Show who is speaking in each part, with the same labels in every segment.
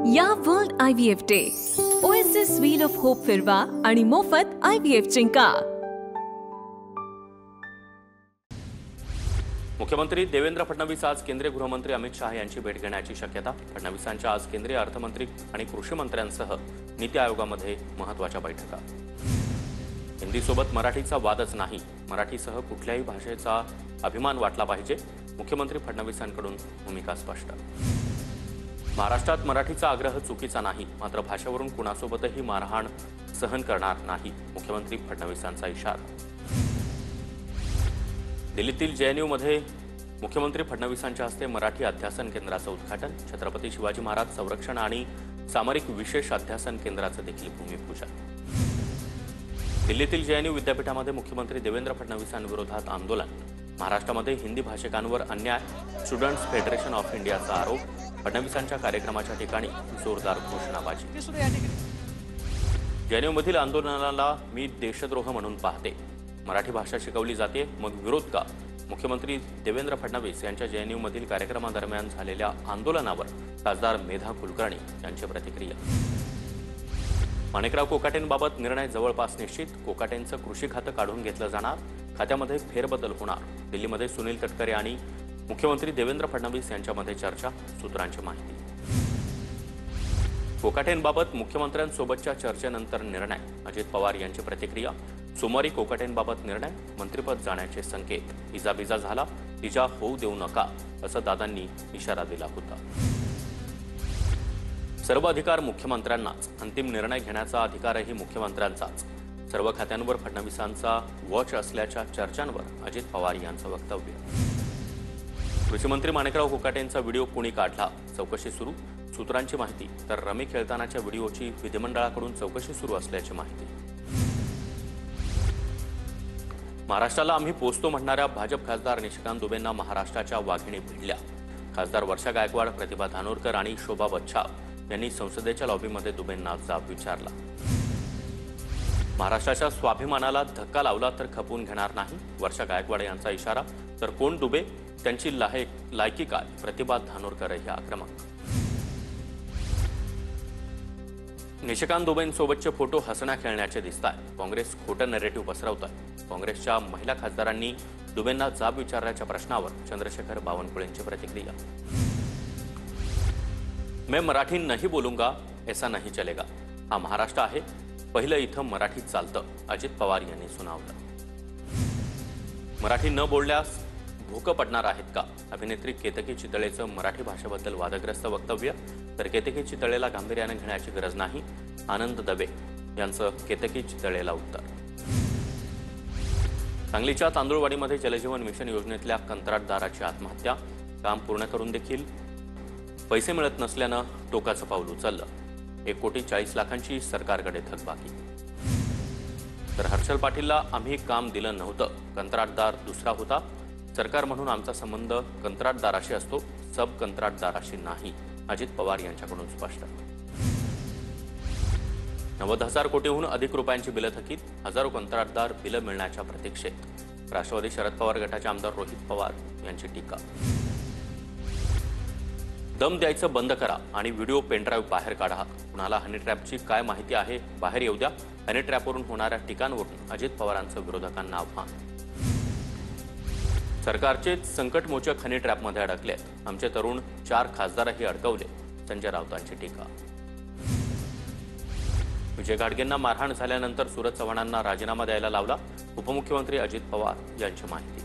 Speaker 1: या world IVF day OSS wheel of hope फिरवा आणि मोफत IVF जिंका।
Speaker 2: मुख्यमंत्री देवेंद्र फडणवीस आज केंद्रीय गृहमंत्री अमित शाह यांची भेट घेण्याची शक्यता। फडणवीसांच्या आज केंद्रीय अर्थमंत्री आणि कृषी मंत्र्यांसह नीती आयोगामध्ये महत्त्वाच्या बैठका। हिंदीसोबत मराठीचा वादच नाही, मराठीसह कुठल्याही भाषेचा अभिमान वाटला पाहिजे, मुख्यमंत्री फडणवीसांकडून भूमिका स्पष्ट। महाराष्ट्रात मराठीचा आग्रह चुकीचा नाही, मात्र भाषेवरून कुणासोबतही मारहाण सहन करणार नाही, मुख्यमंत्री फडणवीसांचा इशारा। दिल्लीतील JNUमध्ये मुख्यमंत्री फडणवीसांच्या हस्ते मराठी अध्यासन केंद्राचं उद्घाटन। छत्रपती शिवाजी महाराज संरक्षण आणि सामरिक विशेष अध्यासन केंद्राचं देखील भूमिपूजन। दिल्लीतील JNU विद्यापीठामध्ये मुख्यमंत्री देवेंद्र फडणवीसांविरोधात आंदोलन। महाराष्ट्रामध्ये हिंदी भाषिकांवर अन्याय, स्टुडंट्स फेडरेशन ऑफ इंडियाचा आरोप। फडणवीसांच्या कार्यक्रमाच्या ठिकाणी जोरदार घोषणाबाजी। JNUमधील आंदोलनाला मी देशद्रोह म्हणून पाहते, मराठी भाषा शिकवली जाते, मग विरोध का? मुख्यमंत्री देवेंद्र फडणवीस यांच्या JNUमधील कार्यक्रमादरम्यान झालेल्या आंदोलनावर खासदार मेधा कुलकर्णी यांची प्रतिक्रिया। माणिकराव कोकाटेंबाबत निर्णय जवळपास निश्चित। कोकाटेंचं कृषी खातं काढून घेतलं जाणार, खात्यामध्ये फेरबदल होणार। दिल्लीमध्ये सुनील तटकरे आणि मुख्यमंत्री देवेंद्र फडणवीस यांच्यामध्ये चर्चा, सूत्रांची माहिती। कोकाटेंबाबत मुख्यमंत्र्यांसोबतच्या चर्चेनंतर निर्णय, अजित पवार यांची प्रतिक्रिया। सोमवारी कोकाटेंबाबत निर्णय, मंत्रिपद जाण्याचे संकेत। इजाबिजा झाला, तिजा होऊ देऊ नका, असं दादांनी इशारा दिला होता। सर्व अधिकार मुख्यमंत्र्यांनाच, अंतिम निर्णय घेण्याचा अधिकारही मुख्यमंत्र्यांचाच। सर्व खात्यांवर फडणवीसांचा वॉच असल्याच्या चर्चांवर अजित पवार यांचं वक्तव्य। कृषीमंत्री माणिकराव कोकाटेंचा व्हिडिओ कोणी काढला, चौकशी सुरू, सूत्रांची माहिती। तर रमी खेळतानाच्या व्हिडिओची विधिमंडळाकडून चौकशी सुरू असल्याची माहिती। महाराष्ट्राला आम्ही पोचतो म्हणणाऱ्या भाजप खासदार निशिकांत दुबेंना महाराष्ट्राच्या वाघिणी भिडल्या। खासदार वर्षा गायकवाड, प्रतिभा धानोरकर आणि शोभा बच्छाव यांनी संसदेच्या लॉबीमध्ये दुबेंना जाब विचारला। महाराष्ट्राच्या स्वाभिमानाला धक्का लावला तर खपवून घेणार नाही, वर्षा गायकवाड यांचा इशारा। तर कोण दुबे, त्यांची लायकी काय? प्रतिभा धानोरकरही आक्रमक। निशिकांत दुबेंसोबतचे फोटो हसण्या खेळण्याचे दिसतात, काँग्रेस खोटं नरेटिव्ह पसरवत आहे। काँग्रेसच्या महिला खासदारांनी दुबेंना जाब विचारल्याच्या प्रश्नावर चंद्रशेखर बावनकुळेंची प्रतिक्रिया। मैं मराठी नहीं बोलूंगा, ऐसा नहीं चलेगा। हा महाराष्ट्र आहे, पहिलं इथं मराठीत चालतं, अजित पवार यांनी सुनावलं। मराठी न बोलल्यास भूक पडणार आहेत का? अभिनेत्री केतकी चितळेचं मराठी भाषेबद्दल वादग्रस्त वक्तव्य। तर केतकी चितळेला गांभीर्याने घेण्याची गरज नाही, आनंद दबे यांचं केतकी चितळेला उत्तर। सांगलीच्या तांदुळवाडीमध्ये जलजीवन मिशन योजनेतल्या कंत्राटदाराची आत्महत्या। काम पूर्ण करून देखील पैसे मिळत नसल्यानं टोकाचं पाऊल उचललं। 1,40,00,000ची सरकारकडे थकबाकी। तर हर्षल पाटीलला आम्ही काम दिलं नव्हतं, कंत्राटदार दुसरा होता। सरकार म्हणून आमचा संबंध कंत्राटदाराशी असतो, सब कंत्राटदाराशी नाही, अजित पवार यांच्याकडून स्पष्ट। 90,000 कोटीहून अधिक रुपयांची बिलं थकीत, हजारो कंत्राटदार बिलं मिळण्याच्या प्रतीक्षेत। राष्ट्रवादी शरद पवार गटाचे आमदार रोहित पवार यांची टीका। दम द्यायचं बंद करा आणि व्हिडिओ पेनड्राईव्ह बाहेर काढा। कुणाला हनी ट्रॅपची काय माहिती आहे बाहेर येऊ द्या। हनी ट्रॅपवरून होणाऱ्या टीकांवरून अजित पवारांचं विरोधकांना आव्हान। सरकारचे संकटमोचक हनी ट्रॅपमध्ये अडकलेत, आमचे तरुण 4 खासदारही अडकवले, संजय राऊतांची टीका। विजय घाडगेंना मारहाण झाल्यानंतर सुरज चव्हाणांना राजीनामा द्यायला लावला, उपमुख्यमंत्री अजित पवार यांची माहिती।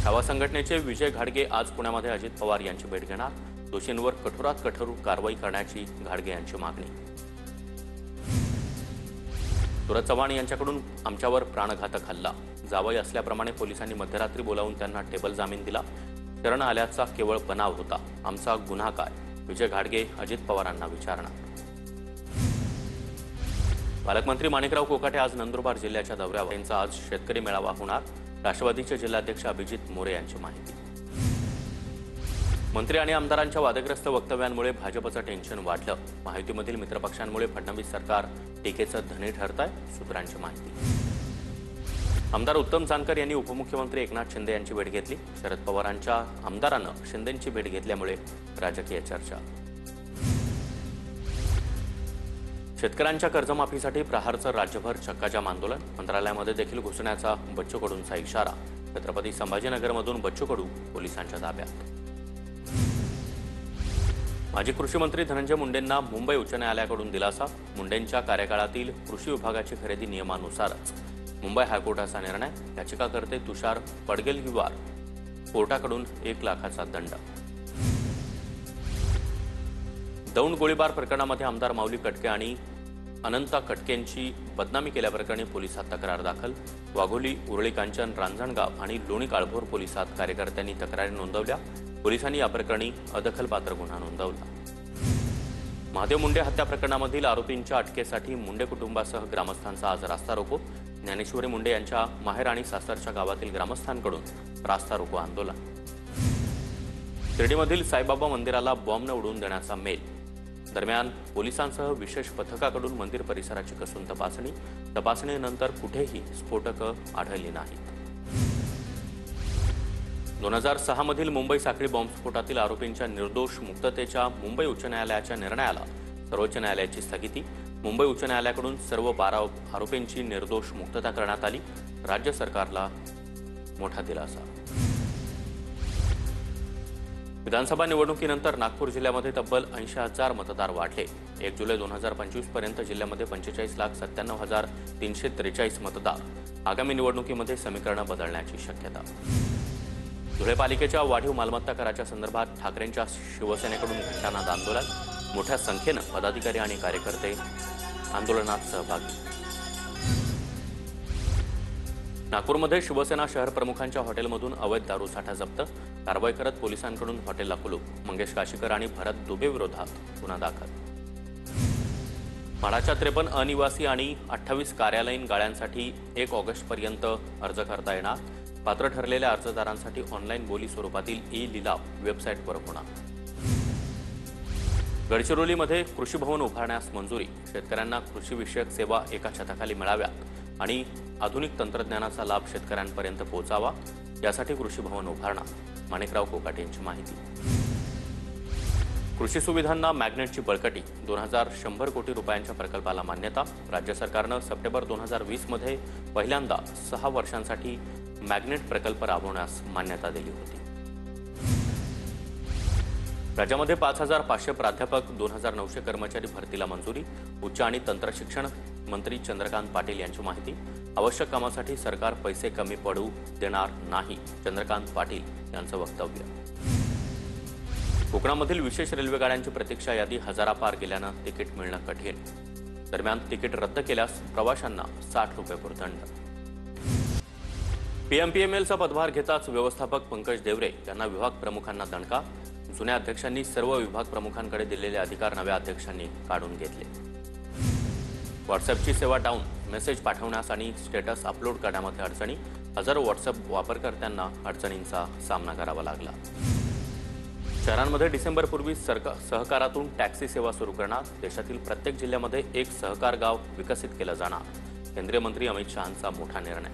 Speaker 2: छावा संघटनेचे विजय घाडगे आज पुण्यामध्ये अजित पवार यांची भेट घेणार। दोषींवर कठोरात कठोर कारवाई करण्याची घाडगे यांची मागणी। सुरज चव्हाण यांच्याकडून आमच्यावर प्राणघातक हल्ला, जावई असल्याप्रमाणे पोलिसांनी मध्यरात्री बोलावून त्यांना टेबल जामीन दिला। शरण आल्याचा केवळ बनाव होता, आमचा गुन्हा काय? विजय घाडगे अजित पवारांना विचारणार। पालकमंत्री माणिकराव कोकाटे आज नंदुरबार जिल्ह्याच्या दौऱ्यावर, त्यांचा आज शेतकरी मेळावा होणार। राष्ट्रवादीचे जिल्हाध्यक्ष अभिजित मोरे यांची माहिती। मंत्री आणि आमदारांच्या वादग्रस्त वक्तव्यांमुळे भाजपचं टेन्शन वाढलं, महायुतीमधील मित्रपक्षांमुळे फडणवीस सरकार टीकेचं धनी ठरतंय, सूत्रांची माहिती। आमदार उत्तम जानकर यांनी उपमुख्यमंत्री एकनाथ शिंदे यांची भेट घेतली। शरद पवारांच्या आमदारांना शिंदेंची भेट घेतल्यामुळे राजकीय चर्चा। शेतकऱ्यांच्या कर्जमाफीसाठी प्रहारचं राज्यभर चक्काजाम आंदोलन, मंत्रालयामध्ये देखील घुसण्याचा बच्चू कडूंचा इशारा. छत्रपती संभाजीनगरमधून बच्चू कडू पोलिसांच्या ताब्यात. माजी कृषी मंत्री धनंजय मुंडेंना मुंबई उच्च न्यायालयाकडून दिलासा. मुंडेंच्या कार्यकाळातील कृषी विभागाची खरेदी नियमानुसारच. मुंबई हायकोर्टाचा निर्णय. याचिकाकर्ते तुषार पडगेलवार कोर्टाकडून 1 लाखाचा दंड. दौंड गोळीबार प्रकरणामध्ये आमदार माऊली कटके आणि अनंता कटकेंची बदनामी केल्याप्रकरणी पोलिसात तक्रार दाखल. वाघोली, उरळी कांचन, रांजणगाव आणि लोणी काळभोर पोलिसात कार्यकर्त्यांनी तक्रारी नोंदवल्या. पोलिसांनी या प्रकरणी अदखलपात्र गुन्हा नोंदवला. महादेव मुंडे हत्या प्रकरणामधील आरोपींच्या अटकेसाठी मुंडे कुटुंबासह ग्रामस्थांचा आज रास्ता रोको. ज्ञानेश्वरी मुंडे यांच्या माहेर आणि सासरच्या गावातील ग्रामस्थांकडून रास्ता रोको आंदोलन. शिर्डीमधील साईबाबा मंदिराला बॉम्बने उडवून देण्याचा मेल. दरम्यान पोलिसांसह विशेष पथकाकडून मंदिर परिसराची कसून तपासणीनंतर कुठेही स्फोटकं आढळली नाहीत. 2006 मधील मुंबई साखळी बॉम्बस्फोटातील आरोपींच्या निर्दोष मुक्ततेच्या मुंबई उच्च न्यायालयाच्या निर्णयाला सर्वोच्च न्यायालयाची स्थगिती. मुंबई उच्च न्यायालयाकडून सर्व 12 आरोपींची निर्दोष मुक्तता करण्यात आली. राज्य सरकारला मोठा दिलासा. विधानसभा निवडणुकीनंतर नागपूर जिल्ह्यामध्ये तब्बल 80,000 मतदार वाढले. 1 जुलै 2025 पर्यंत जिल्ह्यामध्ये 45,97,343 मतदार. आगामी निवडणुकीमध्ये समीकरणं बदलण्याची शक्यता. धुळे पालिकेच्या वाढीव मालमत्ता कराच्या संदर्भात ठाकरेंच्या शिवसेनेकडून घंटानाद आंदोलन. मोठ्या संख्येनं पदाधिकारी आणि कार्यकर्ते आंदोलनात सहभागी. नागपूरमध्ये शिवसेना शहर प्रमुखांच्या हॉटेलमधून अवैध दारूसाठा जप्त. कारवाई करत पोलिसांकडून हॉटेलला कुलूप. मंगेश काशीकर आणि भरत दुबे विरोधात गुन्हा दाखल. म्हाडाच्या 53 अनिवासी आणि 28 कार्यालयीन गाळ्यांसाठी 1 ऑगस्टपर्यंत अर्ज करता येणार. पात्र ठरलेल्या अर्जदारांसाठी ऑनलाईन बोली स्वरूपातील ई-लिलाव वेबसाईटवर होणार. गडचिरोलीमध्ये कृषी भवन उभारण्यास मंजुरी. शेतकऱ्यांना कृषीविषयक सेवा एका छताखाली मिळाव्यात आणि आधुनिक तंत्रज्ञानाचा लाभ शेतकऱ्यांपर्यंत पोहोचावा यासाठी कृषी भवन उभारणार. माणिकराव कोकाटे यांची माहिती. कृषी सुविधांना मॅग्नेटची बळकटी. 2100 कोटी रुपयांच्या प्रकल्पाला मान्यता. राज्य सरकारनं सप्टेंबर 2020 मध्ये पहिल्यांदा 6 वर्षांसाठी मॅग्नेट प्रकल्प राबवण्यास मान्यता दिली होती. राज्यामध्ये 5,500 प्राध्यापक, 2,900 कर्मचारी भरतीला मंजुरी. उच्च आणि तंत्रशिक्षण मंत्री चंद्रकांत पाटील यांची माहिती. आवश्यक कामासाठी सरकार पैसे कमी पडू देणार नाही, चंद्रकांत पाटील यांचं वक्तव्य. कोकणामधील विशेष रेल्वे गाड्यांची प्रतीक्षा यादी हजारापार गेल्यानं तिकीट मिळणं कठीण. दरम्यान तिकीट रद्द केल्यास प्रवाशांना 60 रुपये भुर्दंड. पीएमपीएमएलचा पदभार घेताच व्यवस्थापक पंकज देवरे यांना विभाग प्रमुखांना दणका. जुन्या अध्यक्षांनी सर्व विभाग प्रमुखांकडे दिलेले अधिकार नव्या अध्यक्षांनी काढून घेतले. व्हॉट्सअपची सेवा डाऊन. मेसेज पाठवण्यास आणि स्टेटस अपलोड करण्यामध्ये अडचणी. हजारो व्हॉट्सअप वापरकर्त्यांना अडचणींचा सामना करावा लागला. शहरांमध्ये डिसेंबरपूर्वी सहकारातून टॅक्सी सेवा सुरू करणार. देशातील प्रत्येक जिल्ह्यामध्ये एक सहकार गाव विकसित केलं जाणार. केंद्रीय मंत्री अमित शहांचा मोठा निर्णय.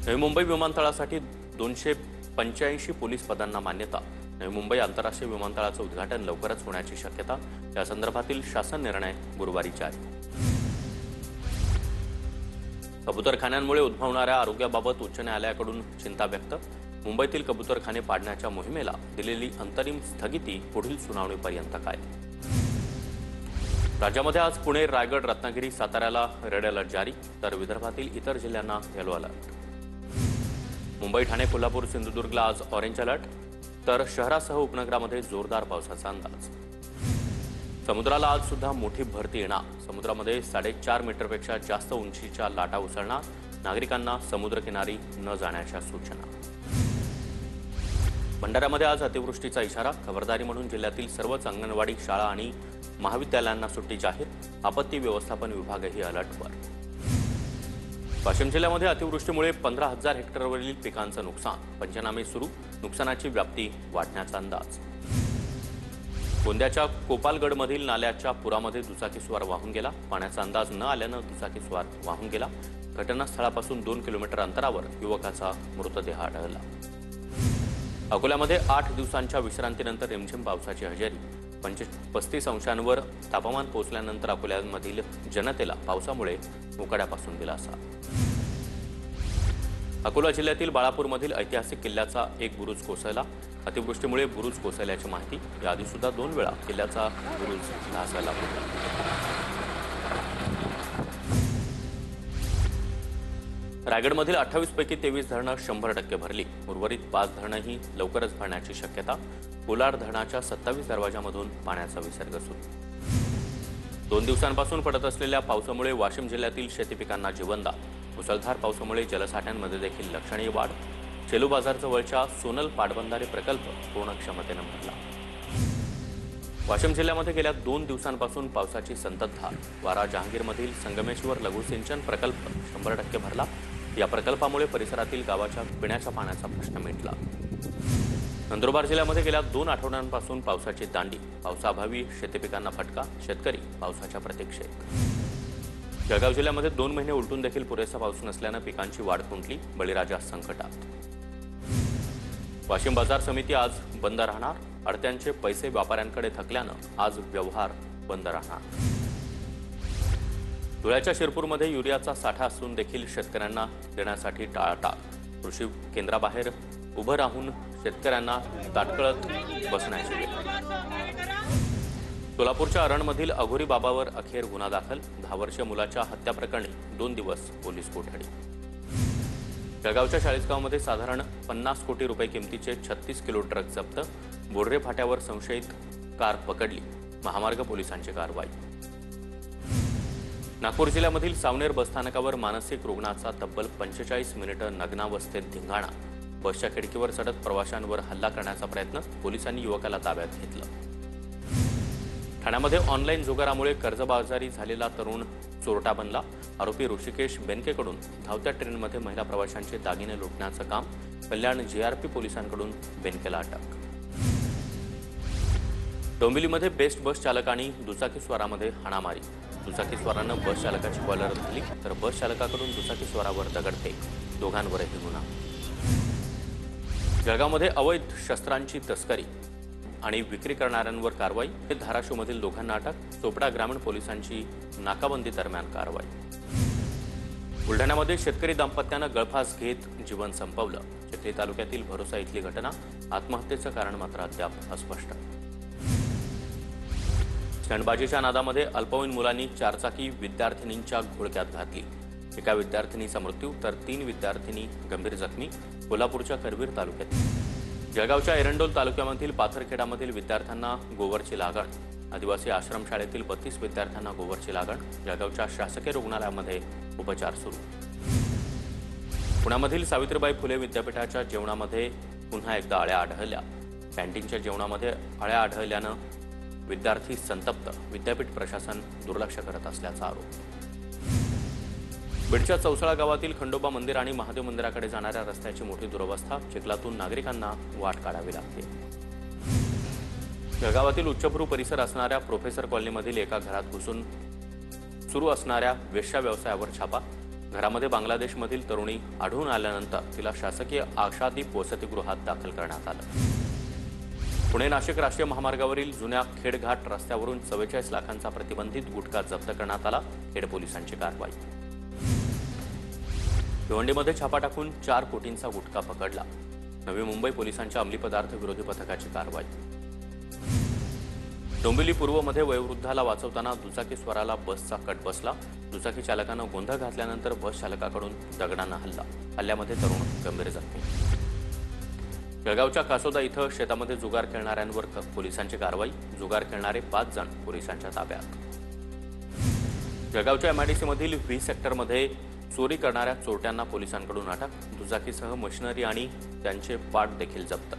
Speaker 2: नवी मुंबई विमानतळासाठी 285 पोलीस पदांना मान्यता. नवी मुंबई आंतरराष्ट्रीय विमानतळाचं उद्घाटन लवकरच होण्याची शक्यता. या संदर्भातील शासन निर्णय गुरुवारी जारी. कबुतरखान्यांमुळे उद्भवणाऱ्या आरोग्याबाबत उच्च न्यायालयाकडून चिंता व्यक्त. मुंबईतील कबुतरखाने पाडण्याच्या मोहिमेला दिलेली अंतरिम स्थगिती पुढील सुनावणीपर्यंत काय. राज्यामध्ये आज पुणे, रायगड, रत्नागिरी, साताऱ्याला रेड अलर्ट जारी, तर विदर्भातील इतर जिल्ह्यांना येलो अलर्ट. मुंबई, ठाणे, कोल्हापूर, सिंधुदुर्गला आज ऑरेंज अलर्ट, तर शहरासह उपनगरामध्ये जोरदार पावसाचा अंदाज. समुद्राला आज सुद्धा मोठी भरती येणार. समुद्रामध्ये 4.5 मीटरपेक्षा जास्त उंचीच्या लाटा उसळणार. नागरिकांना समुद्रकिनारी न जाण्याच्या सूचना. भंडाऱ्यामध्ये आज अतिवृष्टीचा इशारा. खबरदारी म्हणून जिल्ह्यातील सर्वच अंगणवाडी, शाळा आणि महाविद्यालयांना सुट्टी जाहीर. आपत्ती व्यवस्थापन विभागही अलर्टवर. वाशिम जिल्ह्यामध्ये अतिवृष्टीमुळे 15,000 हेक्टरवरील पिकांचं नुकसान. पंचनामे सुरू. नुकसानाची व्याप्ती वाढण्याचा अंदाज. गोंदियाच्या कोपालगडमधील नाल्याच्या पुरामध्ये दुचाकीस्वार वाहून गेला. पाण्याचा अंदाज न आल्यानं दुचाकीस्वार वाहून गेला. घटनास्थळापासून 2 किलोमीटर अंतरावर युवकाचा मृतदेह आढळला. अकोल्यामध्ये 8 दिवसांच्या विश्रांतीनंतर रिमझिम पावसाची हजेरी. 35 अंशांवर तापमान पोहोचल्यानंतर अकोल्यामधील जनतेला पावसामुळे उकाड्यापासून दिलासा. अकोला जिल्ह्यातील बाळापूरमधील ऐतिहासिक किल्ल्याचा एक बुरुज कोसळला. अतिवृष्टीमुळे बुरुज कोसळल्याची माहिती. याआधी सुद्धा 2 वेळा किल्ल्याचा बुरुज ढासळला होता. रायगडमधील 28 पैकी 23 धरणं 100% भरली. उर्वरित 5 धरणंही लवकरच भरण्याची शक्यता. कोलार धरणाच्या 27 दरवाजामधून पाण्याचा विसर्ग सुरू. 2 दिवसांपासून पडत असलेल्या पावसामुळे वाशिम जिल्ह्यातील शेती पिकांना जीवनदान. मुसळधार पावसामुळे जलसाठ्यांमध्ये देखील लक्षणीय वाढ. सेलू बाजारजवळच्या सोनल पाटबंधारे प्रकल्प पूर्ण क्षमतेनं भरला. वाशिम जिल्ह्यामध्ये गेल्या 2 दिवसांपासून पावसाची संततधार. वारा जहांगीरमधील संगमेश्वर लघुसिंचन प्रकल्प 100% भरला. या प्रकल्पामुळे परिसरातील गावाच्या पिण्याच्या पाण्याचा प्रश्न मिटला. नंदुरबार जिल्ह्यामध्ये गेल्या 2 आठवड्यांपासून पावसाची दांडी. पावसाअभावी शेती पिकांना फटका. शेतकरी पावसाच्या प्रतीक्षेत. जळगाव जिल्ह्यामध्ये 2 महिने उलटून देखील पुरेसा पाऊस नसल्यानं पिकांची वाढ खुंटली. बळीराजा संकटात. वाशिम बाजार समिती आज बंद राहणार. अडत्यांचे पैसे व्यापाऱ्यांकडे थकल्यानं आज व्यवहार बंद राहणार. धुळ्याच्या शिरपूरमध्ये युरियाचा साठा असून देखील शेतकऱ्यांना देण्यासाठी टाळाटाळ. कृषी केंद्राबाहेर उभं राहून शेतकऱ्यांना ताटकळत बसण्याची वेळ. सोलापूरच्या अरणमधील अघोरी बाबावर अखेर गुन्हा दाखल. 10 वर्षीय मुलाच्या हत्याप्रकरणी 2 दिवस पोलीस कोठडी. जळगावच्या चाळीसगावमध्ये साधारण 50 कोटी रुपये किमतीचे 36 किलो ड्रग्ज जप्त. बोडरे फाट्यावर संशयित कार पकडली. महामार्ग पोलिसांची कारवाई. नागपूर जिल्ह्यामधील सावनेर बसस्थानकावर मानसिक रुग्णाचा तब्बल 45 मिनिटं नग्नावस्थेत धिंगाणा. बसच्या खिडकीवर चढत प्रवाशांवर हल्ला करण्याचा प्रयत्न. पोलिसांनी युवकाला ताब्यात घेतलं. ठाण्यामध्ये ऑनलाईन जुगारामुळे कर्जबाजारी झालेला तरुण चोरटा बनला. आरोपी ऋषिकेश बेनकेकडून धावत्या ट्रेनमध्ये महिला प्रवाशांचे दागिने लुटण्याचं काम. कल्याण जीआरपी पोलिसांकडून बेनकेला अटक. डोंबिवलीमध्ये बेस्ट बस चालक आणि दुचाकीस्वारामध्ये हाणामारी. दुचाकीस्वारानं बस चालकाची कॉलर धरली तर बस चालकाकडून दुचाकीस्वारावर दगडफेक. दोघांवरही गुन्हा. जळगावमध्ये अवैध शस्त्रांची तस्करी आणि विक्री करणाऱ्यांवर कारवाई. धाराशिवमधील दोघांना अटक. चोपडा ग्रामीण पोलिसांची नाकाबंदी दरम्यान कारवाई. बुलढाण्यामध्ये शेतकरी दाम्पत्यानं गळफास घेत जीवन संपवलं. चिखली तालुक्यातील भरोसा इथली घटना. आत्महत्येचं कारण मात्र अद्याप अस्पष्ट. स्टंटबाजीच्या नादामध्ये अल्पवयीन मुलांनी 4 चाकी विद्यार्थिनींच्या घोळक्यात घातली. एका विद्यार्थिनीचा मृत्यू तर 3 विद्यार्थिनी गंभीर जखमी. कोल्हापूरच्या करवीर तालुक्यात. जळगावच्या एरंडोल तालुक्यामधील पाथरखेडामधील विद्यार्थ्यांना गोवरची लागण. आदिवासी आश्रमशाळेतील 32 विद्यार्थ्यांना गोवरची लागण. जळगावच्या शासकीय रुग्णालयामध्ये उपचार सुरू. पुण्यामधील सावित्रीबाई फुले विद्यापीठाच्या जेवणामध्ये पुन्हा एकदा अळ्या आढळल्या. कॅन्टीनच्या जेवणामध्ये अळ्या आढळल्यानं विद्यार्थी संतप्त. विद्यापीठ प्रशासन दुर्लक्ष करत असल्याचा आरोप. बीडच्या चौसाळा गावातील खंडोबा मंदिर आणि महादेव मंदिराकडे जाणाऱ्या रस्त्याची मोठी दुरवस्था. चिखलातून नागरिकांना वाट काढावी लागते. जळगावातील उच्चभ्रू परिसर असणाऱ्या प्रोफेसर कॉलनीमधील एका घरात घुसून सुरू असणाऱ्या वेश्या व्यवसायावर छापा. घरामध्ये बांगलादेशमधील तरुणी आढळून आल्यानंतर तिला शासकीय आशादीप वसतिगृहात दाखल करण्यात आलं. पुणे नाशिक राष्ट्रीय महामार्गावरील जुन्या खेडघाट रस्त्यावरून 44 लाखांचा प्रतिबंधित गुटखा जप्त करण्यात आला. खेड पोलिसांची कारवाई. भिवंडीमध्ये छापा टाकून 4 कोटींचा गुटखा पकडला. नवी मुंबई पोलिसांच्या अंमली पदार्थ विरोधी पथकाची कारवाई. डोंबिवली पूर्वमध्ये वयोवृद्धाला वाचवताना दुचाकीस्वाराला बसचा कट बसला. दुचाकी चालकानं गोंधळ घातल्यानंतर बस चालकाकडून दगडानं हल्ला. हल्ल्यामध्ये तरुण गंभीर जखमी. जळगावच्या कासोदा इथं शेतामध्ये जुगार खेळणाऱ्यांवर पोलिसांची कारवाई. जुगार खेळणारे 5 जण पोलिसांच्या ताब्यात. जळगावच्या एमआयडीसीमधील व्ही सेक्टरमध्ये चोरी करणाऱ्या चोरट्यांना पोलिसांकडून अटक. दुचाकीसह मशिनरी आणि त्यांचे पाट देखील जप्त.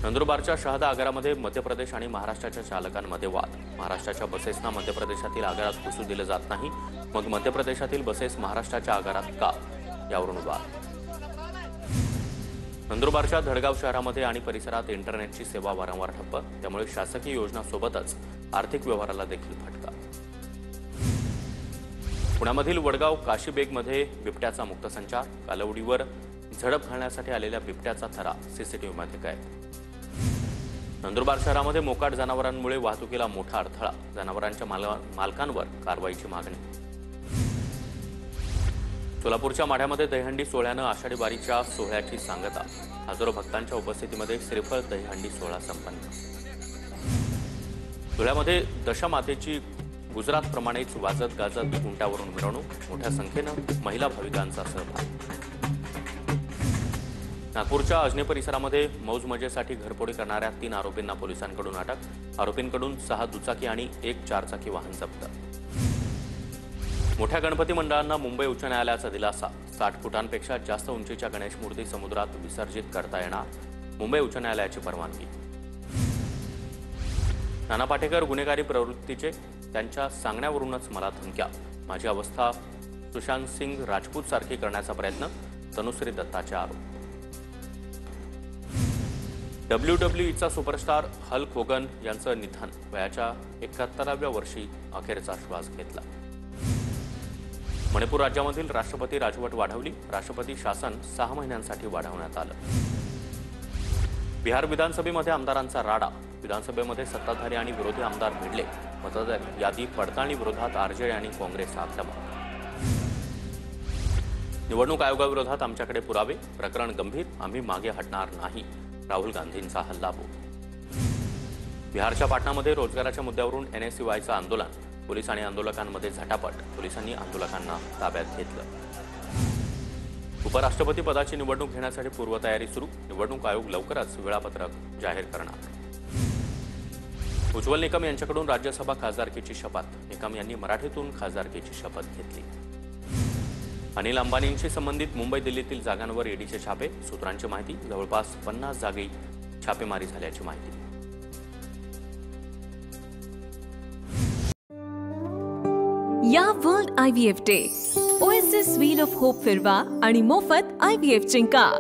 Speaker 2: नंदुरबारच्या शहादा आगारामध्ये मध्य प्रदेश आणि महाराष्ट्राच्या चालकांमध्ये वाद. महाराष्ट्राच्या बसेसना मध्य प्रदेशातील आगारात घुसू दिलं जात नाही. मग मध्य प्रदेशातील बसेस महाराष्ट्राच्या आगारात का, यावरून वाद. नंदुरबारच्या धडगाव शहरामध्ये आणि परिसरात इंटरनेटची सेवा वारंवार ठप्प. त्यामुळे शासकीय योजनांसोबतच आर्थिक व्यवहाराला देखील फटका. पुण्यामधील वडगाव काशीबेगमध्ये बिबट्याचा मुक्त संचार. कालवडीवर झडप घालण्यासाठी आलेल्या बिबट्याचा थरा सीसीटीव्हीमध्ये कैद. नंदुरबार शहरामध्ये मोकाट जनावरांमुळे वाहतुकीला मोठा अडथळा, जनावरांच्या मालकांवर कारवाईची मागणी. सोलापूरच्या माढ्यामध्ये दहीहंडी सोहळ्यानं आषाढी वारीच्या सोहळ्याची सांगता, हजारो भक्तांच्या उपस्थितीमध्ये श्रीफळ दहीहंडी सोहळा संपन्न. सोहळ्यामध्ये दशमातेची गुजरातप्रमाणेच वाजत गाजत उंटावरून मिरवणूक, मोठ्या संख्येनं महिला भाविकांचा सहभाग. नागपूरच्या अजनी परिसरामध्ये मौज मजेसाठी घरफोडी करणाऱ्या 3 आरोपींना पोलिसांकडून अटक, आरोपींकडून 6 दुचाकी आणि 1 चारचाकी वाहन जप्त. मोठ्या गणपती मंडळांना मुंबई उच्च न्यायालयाचा दिलासा, 60 फुटांपेक्षा जास्त उंचीच्या गणेश मूर्ती समुद्रात विसर्जित करता येणार, मुंबई उच्च न्यायालयाची परवानगी. नाना पाटेकर गुन्हेगारी प्रवृत्तीचे, त्यांच्या सांगण्यावरूनच मला धमक्या, माझी अवस्था सुशांत सिंग राजपूत सारखी करण्याचा प्रयत्न, तनुश्री दत्ताचे आरोप. WWEचा सुपरस्टार हल्क होगन यांचं निधन, वयाच्या 71व्या वर्षी अखेरचा श्वास घेतला. मणिपूर राज्यामधील राष्ट्रपती राजवट वाढवली, राष्ट्रपती शासन 6 महिन्यांसाठी वाढवण्यात आलं. बिहार विधानसभेमध्ये आमदारांचा राडा, विधानसभेमध्ये सत्ताधारी आणि विरोधी आमदार भिडले, मतदार यादी पडताळणी विरोधात आरजेडी आणि काँग्रेस आक्रमक. निवडणूक आयोगाविरोधात आमच्याकडे पुरावे, प्रकरण गंभीर, आम्ही मागे हटणार नाही, राहुल गांधींचा हल्लाबोल. बिहारच्या पाटणामध्ये रोजगाराच्या मुद्द्यावरून NSCYचं आंदोलन, पोलीस आणि आंदोलकांमध्ये झटापट, पोलिसांनी आंदोलकांना ताब्यात घेतलं. उपराष्ट्रपती पदाची निवडणूक घेण्यासाठी पूर्वतयारी सुरू, निवडणूक आयोग लवकरच वेळापत्रक जाहीर करणार. उज्ज्वल निकम यांच्याकडून राज्यसभा खासदारकीची शपथ, निकम यांनी मराठीतून खासदारकीची शपथ घेतली. अनिल अंबानींशी संबंधित मुंबई दिल्लीतील जागांवर ईडीचे छापे, सूत्रांची माहिती, जवळपास 50 जागी छापेमारी झाल्याची माहिती.
Speaker 1: या world IVF day OSS wheel of hope फिरवा आणि मोफत IVF जिंका.